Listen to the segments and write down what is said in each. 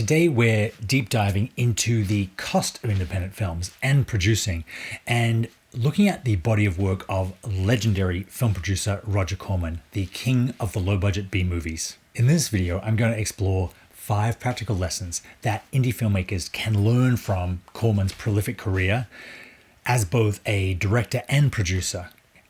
Today we're deep diving into the cost of independent films and producing, and looking at the body of work of legendary film producer Roger Corman, the king of the low-budget B-movies. In this video, I'm going to explore 5 practical lessons that indie filmmakers can learn from Corman's prolific career as both a director and producer,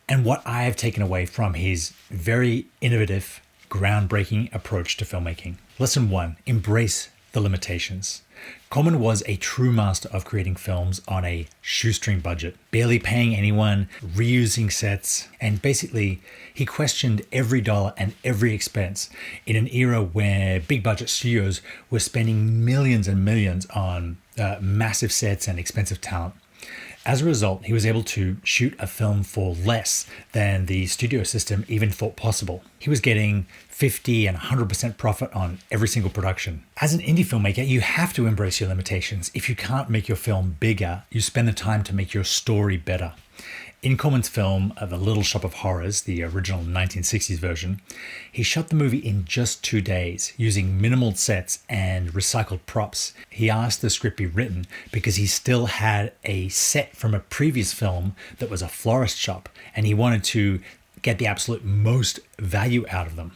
and what I have taken away from his very innovative, groundbreaking approach to filmmaking. Lesson 1, embrace the limitations. Corman was a true master of creating films on a shoestring budget, barely paying anyone, reusing sets, and basically he questioned every dollar and every expense in an era where big budget studios were spending millions and millions on massive sets and expensive talent. As a result, he was able to shoot a film for less than the studio system even thought possible. He was getting 50 and 100% profit on every single production. As an indie filmmaker, you have to embrace your limitations. If you can't make your film bigger, you spend the time to make your story better. In Corman's film, The Little Shop of Horrors, the original 1960s version, he shot the movie in just 2 days, using minimal sets and recycled props. He asked the script be written because he still had a set from a previous film that was a florist shop, and he wanted to get the absolute most value out of them.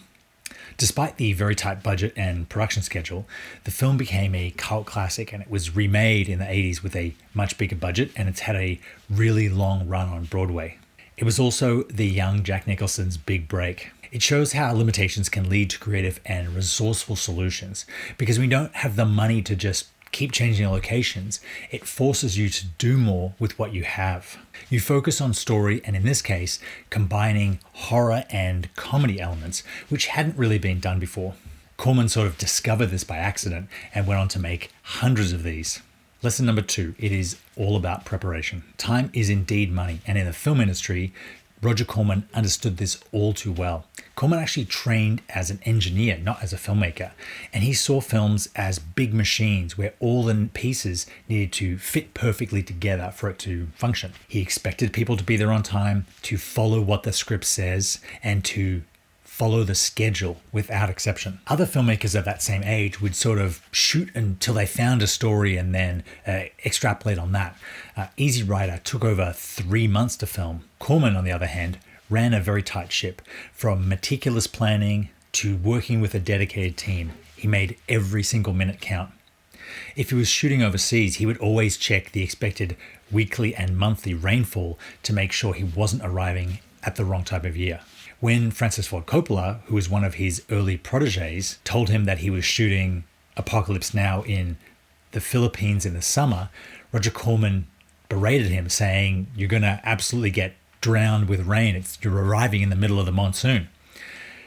Despite the very tight budget and production schedule, the film became a cult classic, and it was remade in the 80s with a much bigger budget, and it's had a really long run on Broadway. It was also the young Jack Nicholson's big break. It shows how limitations can lead to creative and resourceful solutions, because we don't have the money to just keep changing locations. It forces you to do more with what you have. You focus on story, and in this case, combining horror and comedy elements, which hadn't really been done before. Corman sort of discovered this by accident and went on to make hundreds of these. Lesson number 2, it is all about preparation. Time is indeed money, and in the film industry, Roger Corman understood this all too well. Corman actually trained as an engineer, not as a filmmaker, and he saw films as big machines where all the pieces needed to fit perfectly together for it to function. He expected people to be there on time, to follow what the script says, and to follow the schedule without exception. Other filmmakers of that same age would sort of shoot until they found a story and then extrapolate on that. Easy Rider took over 3 months to film. Corman, on the other hand, ran a very tight ship. From meticulous planning to working with a dedicated team, he made every single minute count. If he was shooting overseas, he would always check the expected weekly and monthly rainfall to make sure he wasn't arriving at the wrong time of year. When Francis Ford Coppola, who was one of his early protégés, told him that he was shooting Apocalypse Now in the Philippines in the summer, Roger Corman berated him, saying, "You're going to absolutely get drowned with rain. You're arriving in the middle of the monsoon."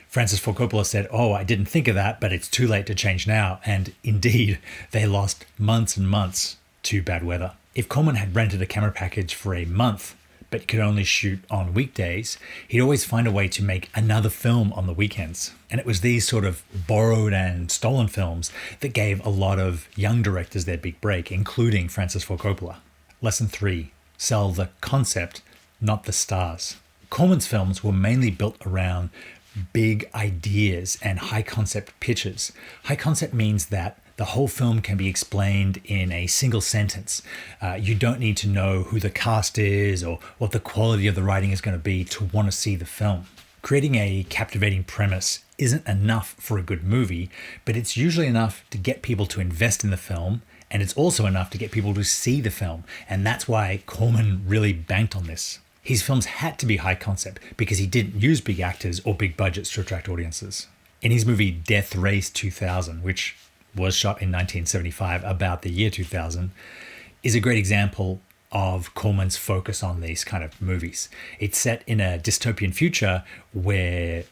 Francis Ford Coppola said, "Oh, I didn't think of that, but it's too late to change now." And indeed, they lost months and months to bad weather. If Corman had rented a camera package for a month, but could only shoot on weekdays, he'd always find a way to make another film on the weekends. And it was these sort of borrowed and stolen films that gave a lot of young directors their big break, including Francis Ford Coppola. Lesson 3, sell the concept, not the stars. Corman's films were mainly built around big ideas and high concept pitches. High concept means that the whole film can be explained in a single sentence. You don't need to know who the cast is or what the quality of the writing is going to be to want to see the film. Creating a captivating premise isn't enough for a good movie, but it's usually enough to get people to invest in the film, and it's also enough to get people to see the film, and that's why Corman really banked on this. His films had to be high concept because he didn't use big actors or big budgets to attract audiences. In his movie Death Race 2000, which was shot in 1975, about the year 2000, is a great example of Corman's focus on these kind of movies. It's set in a dystopian future where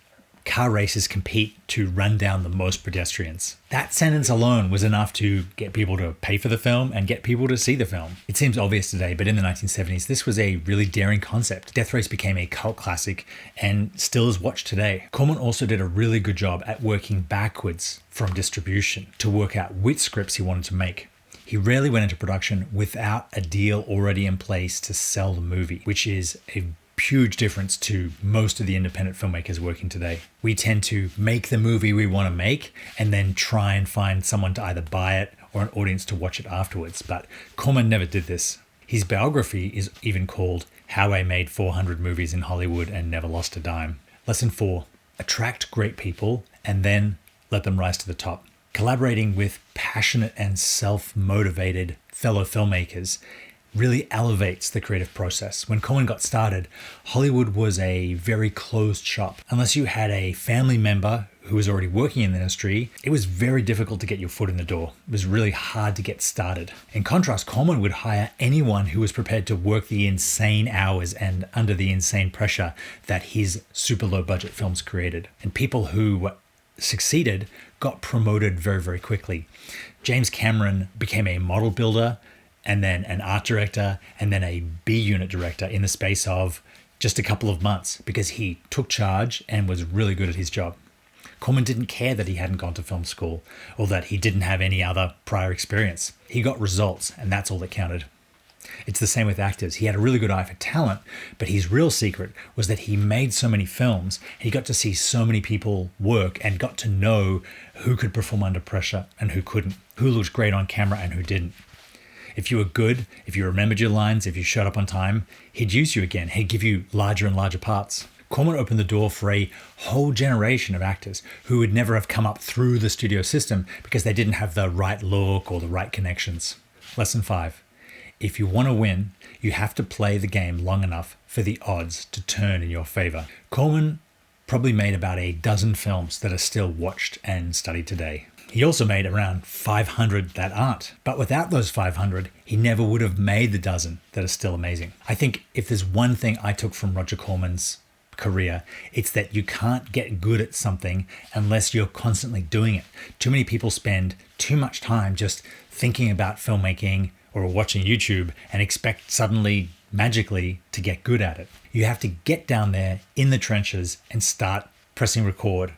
car races compete to run down the most pedestrians. That sentence alone was enough to get people to pay for the film and get people to see the film. It seems obvious today, but in the 1970s, this was a really daring concept. Death Race became a cult classic and still is watched today. Corman also did a really good job at working backwards from distribution to work out which scripts he wanted to make. He rarely went into production without a deal already in place to sell the movie, which is a huge difference to most of the independent filmmakers working today. We tend to make the movie we want to make and then try and find someone to either buy it or an audience to watch it afterwards. But Corman never did this. His biography is even called How I Made 400 Movies in Hollywood and Never Lost a Dime. Lesson 4, attract great people and then let them rise to the top. Collaborating with passionate and self-motivated fellow filmmakers really elevates the creative process. When Corman got started, Hollywood was a very closed shop. Unless you had a family member who was already working in the industry, it was very difficult to get your foot in the door. It was really hard to get started. In contrast, Corman would hire anyone who was prepared to work the insane hours and under the insane pressure that his super low budget films created. And people who succeeded got promoted very, very quickly. James Cameron became a model builder, and then an art director, and then a B unit director in the space of just a couple of months because he took charge and was really good at his job. Corman didn't care that he hadn't gone to film school or that he didn't have any other prior experience. He got results, and that's all that counted. It's the same with actors. He had a really good eye for talent, but his real secret was that he made so many films, he got to see so many people work and got to know who could perform under pressure and who couldn't, who looked great on camera and who didn't. If you were good, if you remembered your lines, if you showed up on time, he'd use you again. He'd give you larger and larger parts. Corman opened the door for a whole generation of actors who would never have come up through the studio system because they didn't have the right look or the right connections. Lesson 5. If you want to win, you have to play the game long enough for the odds to turn in your favor. Corman probably made about a dozen films that are still watched and studied today. He also made around 500 that aren't. But without those 500, he never would have made the dozen that are still amazing. I think if there's one thing I took from Roger Corman's career, it's that you can't get good at something unless you're constantly doing it. Too many people spend too much time just thinking about filmmaking or watching YouTube and expect suddenly, magically, to get good at it. You have to get down there in the trenches and start pressing record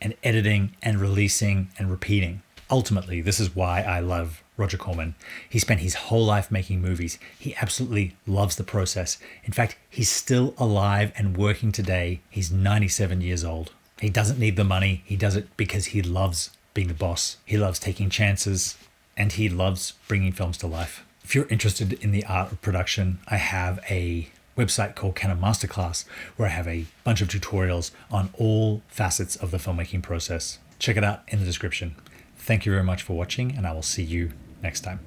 and editing and releasing and repeating. Ultimately, this is why I love Roger Corman. He spent his whole life making movies. He absolutely loves the process. In fact, he's still alive and working today. He's 97 years old. He doesn't need the money. He does it because he loves being the boss. He loves taking chances, and he loves bringing films to life. If you're interested in the art of production, I have a website called Canon Masterclass, where I have a bunch of tutorials on all facets of the filmmaking process. Check it out in the description. Thank you very much for watching, and I will see you next time.